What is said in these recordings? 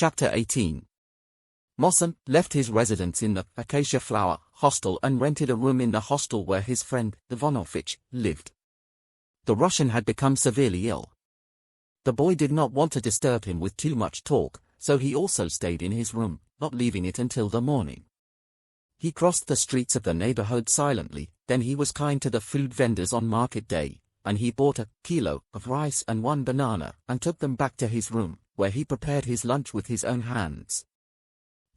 Chapter 18. Mohsen left his residence in the Acacia Flower hostel and rented a room in the hostel where his friend, Ivanovich, lived. The Russian had become severely ill. The boy did not want to disturb him with too much talk, so he also stayed in his room, not leaving it until the morning. He crossed the streets of the neighborhood silently, then he was kind to the food vendors on market day, and he bought a kilo of rice and 1 banana and took them back to his room, where he prepared his lunch with his own hands.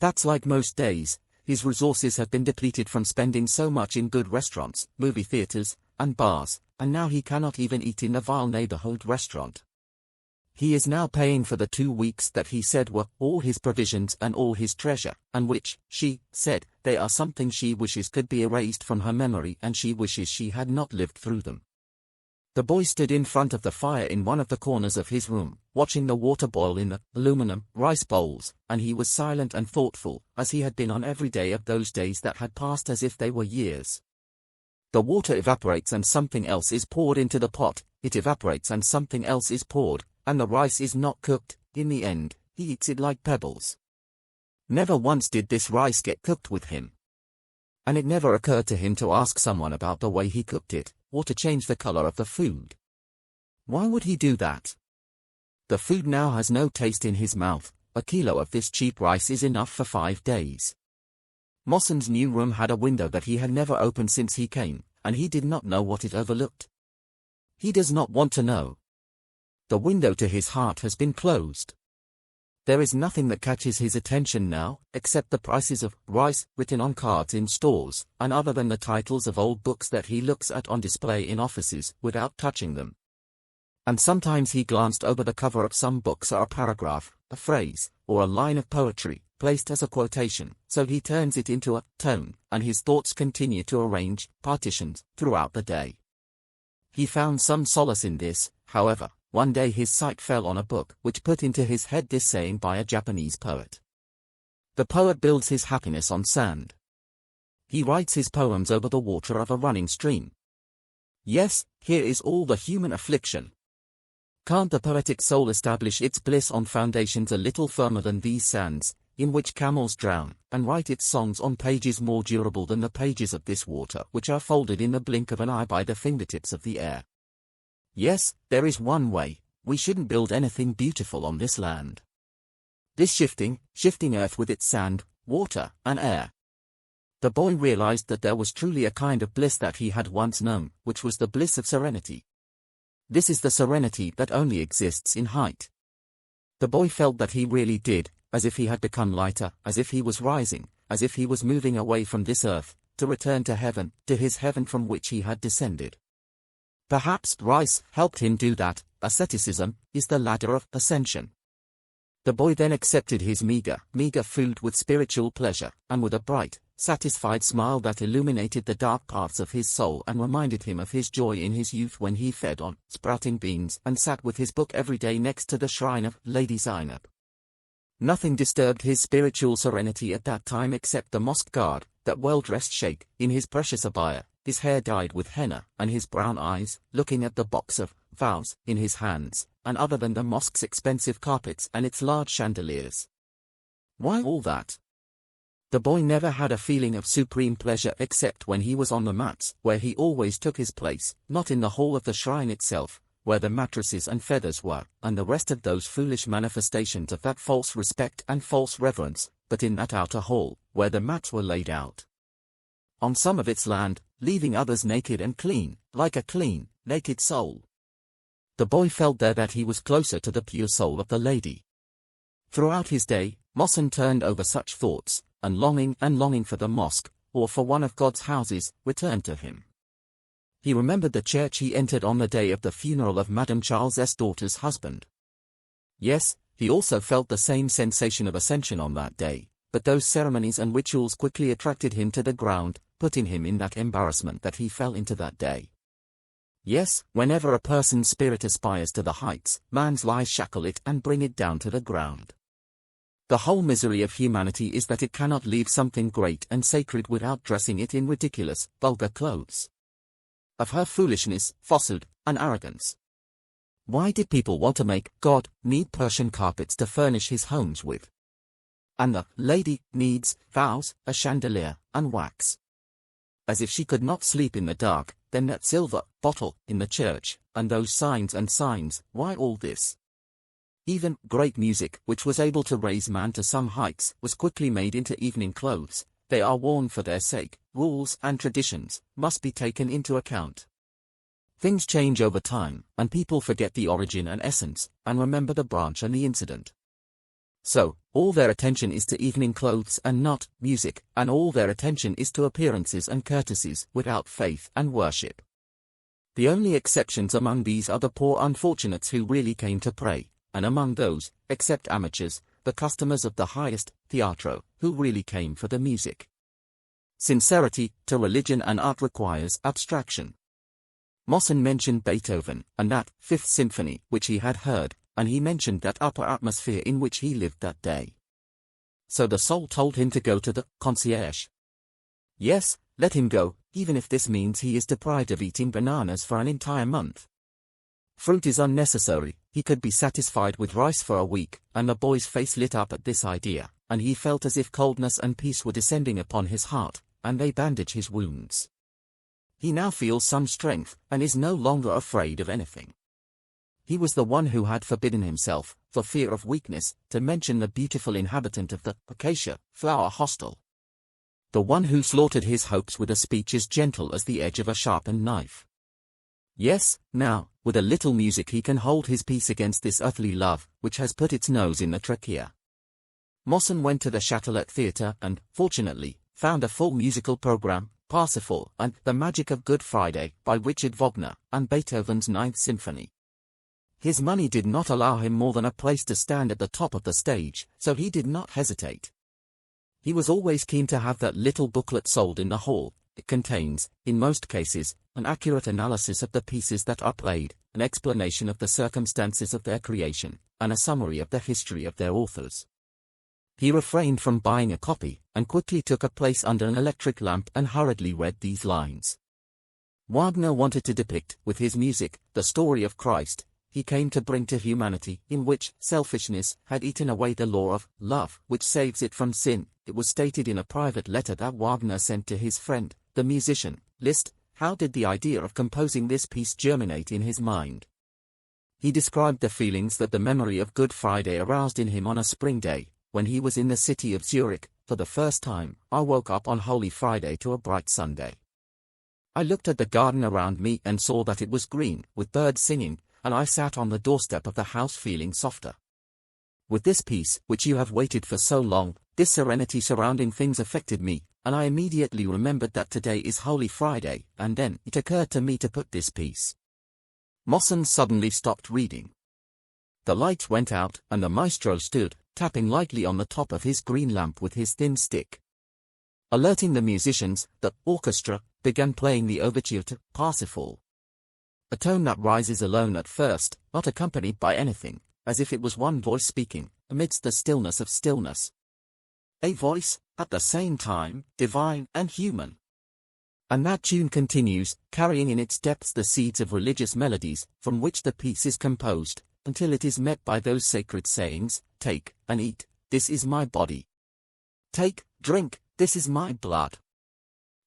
That's like most days, his resources had been depleted from spending so much in good restaurants, movie theaters, and bars, and now he cannot even eat in a vile neighborhood restaurant. He is now paying for the 2 weeks that he said were all his provisions and all his treasure, and which, she said, they are something she wishes could be erased from her memory and she wishes she had not lived through them. The boy stood in front of the fire in one of the corners of his room, watching the water boil in the aluminum rice bowls, and he was silent and thoughtful, as he had been on every day of those days that had passed as if they were years. The water evaporates and something else is poured into the pot, it evaporates and something else is poured, and the rice is not cooked. In the end, he eats it like pebbles. Never once did this rice get cooked with him. And it never occurred to him to ask someone about the way he cooked it, or to change the color of the food. Why would he do that? The food now has no taste in his mouth. A kilo of this cheap rice is enough for 5 days. Mohsen's new room had a window that he had never opened since he came, and he did not know what it overlooked. He does not want to know. The window to his heart has been closed. There is nothing that catches his attention now, except the prices of rice written on cards in stores, and other than the titles of old books that he looks at on display in offices without touching them. And sometimes he glanced over the cover of some books or a paragraph, a phrase, or a line of poetry, placed as a quotation, so he turns it into a tone, and his thoughts continue to arrange partitions throughout the day. He found some solace in this, however. One day his sight fell on a book which put into his head this saying by a Japanese poet. The poet builds his happiness on sand. He writes his poems over the water of a running stream. Yes, here is all the human affliction. Can't the poetic soul establish its bliss on foundations a little firmer than these sands, in which camels drown, and write its songs on pages more durable than the pages of this water which are folded in the blink of an eye by the fingertips of the air? Yes, there is one way. We shouldn't build anything beautiful on this land. This shifting earth with its sand, water, and air. The boy realized that there was truly a kind of bliss that he had once known, which was the bliss of serenity. This is the serenity that only exists in height. The boy felt that he really did, as if he had become lighter, as if he was rising, as if he was moving away from this earth, to return to heaven, to his heaven from which he had descended. Perhaps rice helped him do that. Asceticism is the ladder of ascension. The boy then accepted his meager food with spiritual pleasure, and with a bright, satisfied smile that illuminated the dark paths of his soul and reminded him of his joy in his youth when he fed on sprouting beans and sat with his book every day next to the shrine of Lady Zainab. Nothing disturbed his spiritual serenity at that time except the mosque guard, that well-dressed sheikh, in his precious abaya, his hair dyed with henna, and his brown eyes, looking at the box of vows in his hands, and other than the mosque's expensive carpets and its large chandeliers. Why all that? The boy never had a feeling of supreme pleasure except when he was on the mats, where he always took his place, not in the hall of the shrine itself, where the mattresses and feathers were, and the rest of those foolish manifestations of that false respect and false reverence, but in that outer hall, where the mats were laid out on some of its land, leaving others naked and clean, like a clean, naked soul. The boy felt there that he was closer to the pure soul of the lady. Throughout his day, Mohsen turned over such thoughts, and longing for the mosque, or for one of God's houses, returned to him. He remembered the church he entered on the day of the funeral of Madame Charles's daughter's husband. Yes, he also felt the same sensation of ascension on that day, but those ceremonies and rituals quickly attracted him to the ground, putting him in that embarrassment that he fell into that day. Yes, whenever a person's spirit aspires to the heights, man's lies shackle it and bring it down to the ground. The whole misery of humanity is that it cannot leave something great and sacred without dressing it in ridiculous, vulgar clothes. Of her foolishness, falsehood, and arrogance. Why did people want to make God need Persian carpets to furnish his homes with? And the lady needs vows, a chandelier, and wax. As if she could not sleep in the dark, then that silver bottle in the church, and those signs and signs, why all this? Even great music, which was able to raise man to some heights, was quickly made into evening clothes. They are worn for their sake. Rules and traditions must be taken into account. Things change over time, and people forget the origin and essence, and remember the branch and the incident. So, all their attention is to evening clothes and not music, and all their attention is to appearances and courtesies without faith and worship. The only exceptions among these are the poor unfortunates who really came to pray, and among those, except amateurs, the customers of the highest theatro, who really came for the music. Sincerity to religion and art requires abstraction. Mohsen mentioned Beethoven, and that Fifth Symphony which he had heard, and he mentioned that upper atmosphere in which he lived that day. So the soul told him to go to the concierge. Yes, let him go, even if this means he is deprived of eating bananas for an entire month. Fruit is unnecessary. He could be satisfied with rice for a week, and the boy's face lit up at this idea, and he felt as if coldness and peace were descending upon his heart, and they bandage his wounds. He now feels some strength, and is no longer afraid of anything. He was the one who had forbidden himself, for fear of weakness, to mention the beautiful inhabitant of the acacia flower hostel. The one who slaughtered his hopes with a speech as gentle as the edge of a sharpened knife. Yes, now, with a little music he can hold his peace against this earthly love, which has put its nose in the trachea. Mohsen went to the Châtelet Theatre and, fortunately, found a full musical program, Parsifal and The Magic of Good Friday by Richard Wagner, and Beethoven's Ninth Symphony. His money did not allow him more than a place to stand at the top of the stage, so he did not hesitate. He was always keen to have that little booklet sold in the hall. It contains, in most cases, an accurate analysis of the pieces that are played, an explanation of the circumstances of their creation, and a summary of the history of their authors. He refrained from buying a copy, and quickly took a place under an electric lamp and hurriedly read these lines. Wagner wanted to depict, with his music, the story of Christ he came to bring to humanity, in which selfishness had eaten away the law of love, which saves it from sin. It was stated in a private letter that Wagner sent to his friend, the musician, Liszt. How did the idea of composing this piece germinate in his mind? He described the feelings that the memory of Good Friday aroused in him on a spring day, when he was in the city of Zurich. For the first time, I woke up on Holy Friday to a bright Sunday. I looked at the garden around me and saw that it was green, with birds singing, and I sat on the doorstep of the house feeling softer. With this peace, which you have waited for so long, this serenity surrounding things affected me, and I immediately remembered that today is Holy Friday, and then it occurred to me to put this piece. Mohsen suddenly stopped reading. The lights went out, and the maestro stood, tapping lightly on the top of his green lamp with his thin stick. Alerting the musicians, the orchestra began playing the overture to Parsifal. A tone that rises alone at first, not accompanied by anything, as if it was one voice speaking, amidst the stillness of stillness. A voice, at the same time, divine and human. And that tune continues, carrying in its depths the seeds of religious melodies, from which the piece is composed, until it is met by those sacred sayings, take, and eat, this is my body. Take, drink, this is my blood.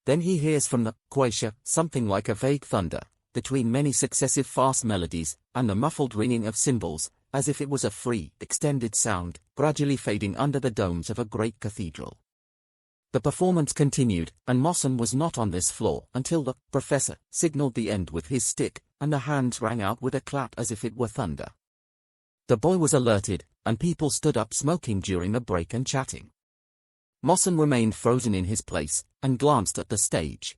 Then he hears from the quassia something like a vague thunder, between many successive fast melodies, and the muffled ringing of cymbals, as if it was a free, extended sound, gradually fading under the domes of a great cathedral. The performance continued, and Mohsen was not on this floor until the professor signaled the end with his stick, and the hands rang out with a clap as if it were thunder. The boy was alerted, and people stood up smoking during the break and chatting. Mohsen remained frozen in his place, and glanced at the stage.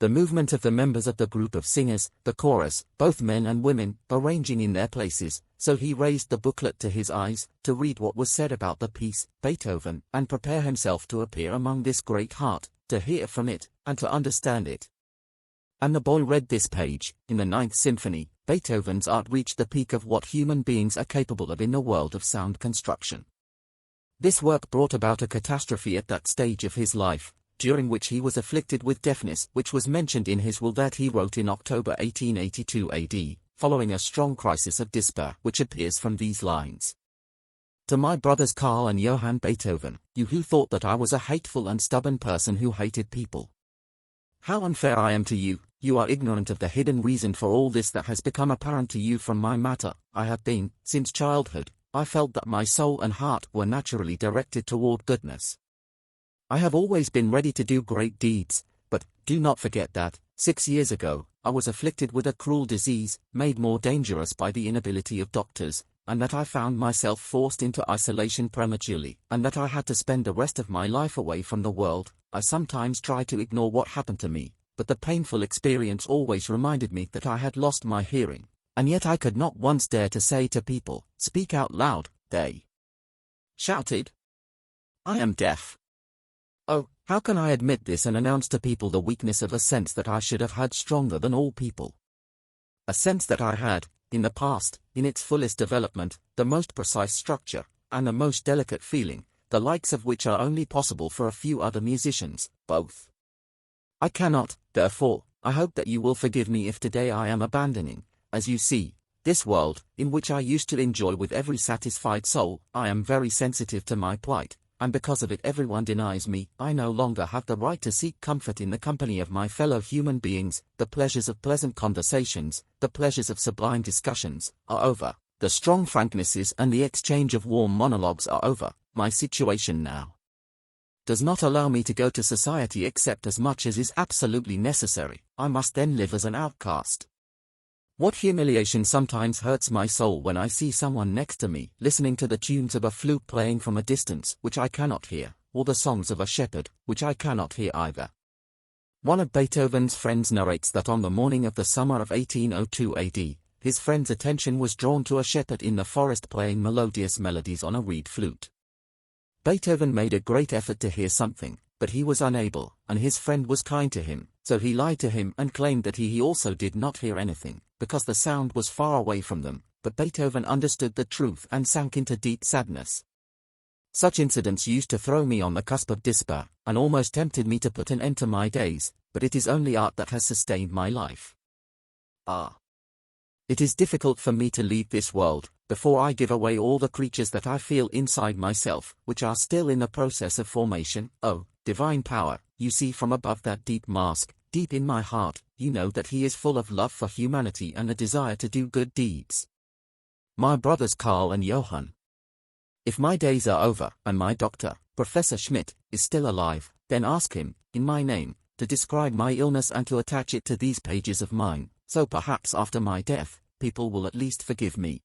The movement of the members of the group of singers, the chorus, both men and women, arranging in their places, so he raised the booklet to his eyes, to read what was said about the piece, Beethoven, and prepare himself to appear among this great heart, to hear from it, and to understand it. And the boy read this page. In the Ninth Symphony, Beethoven's art reached the peak of what human beings are capable of in the world of sound construction. This work brought about a catastrophe at that stage of his life, during which he was afflicted with deafness, which was mentioned in his will that he wrote in October 1882 AD, following a strong crisis of despair which appears from these lines. To my brothers Carl and Johann Beethoven, you who thought that I was a hateful and stubborn person who hated people. How unfair I am to you, you are ignorant of the hidden reason for all this that has become apparent to you from my matter. I have been, since childhood, I felt that my soul and heart were naturally directed toward goodness. I have always been ready to do great deeds, but, do not forget that, 6 years ago, I was afflicted with a cruel disease, made more dangerous by the inability of doctors, and that I found myself forced into isolation prematurely, and that I had to spend the rest of my life away from the world. I sometimes tried to ignore what happened to me, but the painful experience always reminded me that I had lost my hearing, and yet I could not once dare to say to people, "Speak out loud," they shouted. "I am deaf." Oh, how can I admit this and announce to people the weakness of a sense that I should have had stronger than all people? A sense that I had, in the past, in its fullest development, the most precise structure, and the most delicate feeling, the likes of which are only possible for a few other musicians, both. I cannot, therefore, I hope that you will forgive me if today I am abandoning, as you see, this world, in which I used to enjoy with every satisfied soul. I am very sensitive to my plight, and because of it everyone denies me. I no longer have the right to seek comfort in the company of my fellow human beings. The pleasures of pleasant conversations, the pleasures of sublime discussions, are over. The strong franknesses and the exchange of warm monologues are over. My situation now does not allow me to go to society except as much as is absolutely necessary. I must then live as an outcast. What humiliation sometimes hurts my soul when I see someone next to me listening to the tunes of a flute playing from a distance which I cannot hear, or the songs of a shepherd, which I cannot hear either. One of Beethoven's friends narrates that on the morning of the summer of 1802 AD, his friend's attention was drawn to a shepherd in the forest playing melodious melodies on a reed flute. Beethoven made a great effort to hear something, but he was unable, and his friend was kind to him, so he lied to him and claimed that he also did not hear anything, because the sound was far away from them. But Beethoven understood the truth and sank into deep sadness. Such incidents used to throw me on the cusp of despair, and almost tempted me to put an end to my days, but it is only art that has sustained my life. It is difficult for me to leave this world, before I give away all the creatures that I feel inside myself, which are still in the process of formation. Oh, divine power, you see from above that deep mask, deep in my heart, you know that he is full of love for humanity and a desire to do good deeds. My brothers Carl and Johann. If my days are over, and my doctor, Professor Schmidt, is still alive, then ask him, in my name, to describe my illness and to attach it to these pages of mine, so perhaps after my death, people will at least forgive me.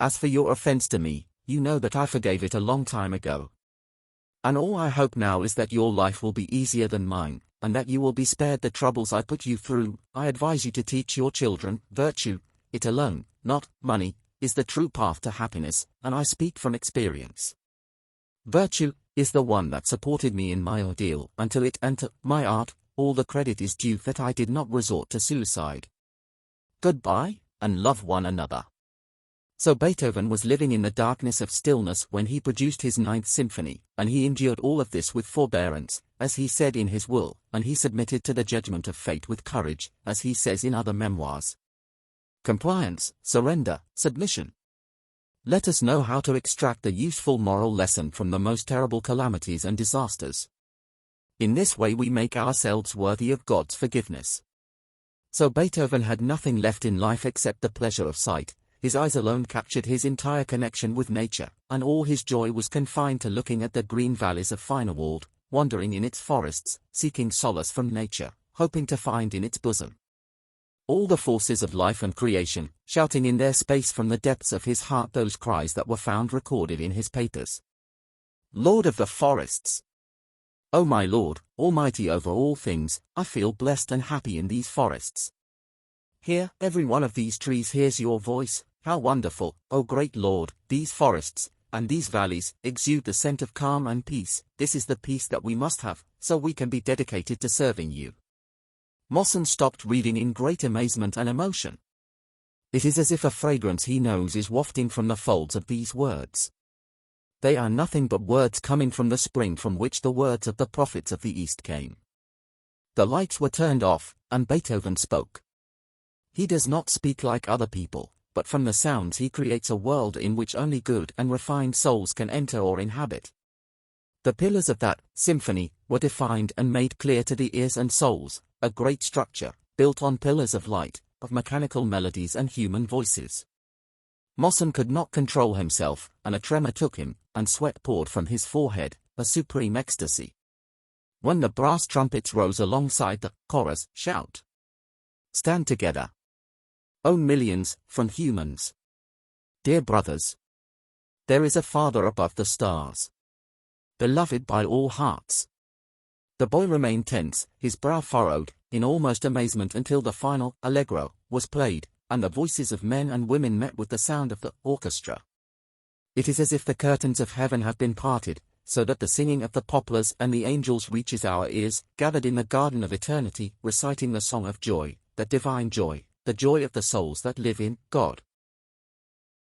As for your offense to me, you know that I forgave it a long time ago. And all I hope now is that your life will be easier than mine, and that you will be spared the troubles I put you through. I advise you to teach your children virtue. It alone, not money, is the true path to happiness, and I speak from experience. Virtue is the one that supported me in my ordeal until it entered my art. All the credit is due that I did not resort to suicide. Goodbye, and love one another. So Beethoven was living in the darkness of stillness when he produced his Ninth Symphony, and he endured all of this with forbearance, as he said in his will, and he submitted to the judgment of fate with courage, as he says in other memoirs. Compliance, surrender, submission. Let us know how to extract the useful moral lesson from the most terrible calamities and disasters. In this way we make ourselves worthy of God's forgiveness. So Beethoven had nothing left in life except the pleasure of sight. His eyes alone captured his entire connection with nature, and all his joy was confined to looking at the green valleys of Finewald, wandering in its forests, seeking solace from nature, hoping to find in its bosom all the forces of life and creation, shouting in their space from the depths of his heart those cries that were found recorded in his papers. Lord of the forests! O my Lord, almighty over all things, I feel blessed and happy in these forests. Here, every one of these trees hears your voice. How wonderful, O great Lord, these forests, and these valleys, exude the scent of calm and peace. This is the peace that we must have, so we can be dedicated to serving you. Mohsen stopped reading in great amazement and emotion. It is as if a fragrance he knows is wafting from the folds of these words. They are nothing but words coming from the spring from which the words of the prophets of the East came. The lights were turned off, and Beethoven spoke. He does not speak like other people, but from the sounds he creates a world in which only good and refined souls can enter or inhabit. The pillars of that symphony were defined and made clear to the ears and souls, a great structure, built on pillars of light, of mechanical melodies and human voices. Mohsen could not control himself, and a tremor took him, and sweat poured from his forehead, a supreme ecstasy. When the brass trumpets rose alongside the chorus shout, "Stand together, O millions, from humans. Dear brothers, there is a Father above the stars, beloved by all hearts." The boy remained tense, his brow furrowed, in almost amazement until the final allegro was played, and the voices of men and women met with the sound of the orchestra. It is as if the curtains of heaven have been parted, so that the singing of the poplars and the angels reaches our ears, gathered in the garden of eternity, reciting the song of joy, the divine joy, the joy of the souls that live in God.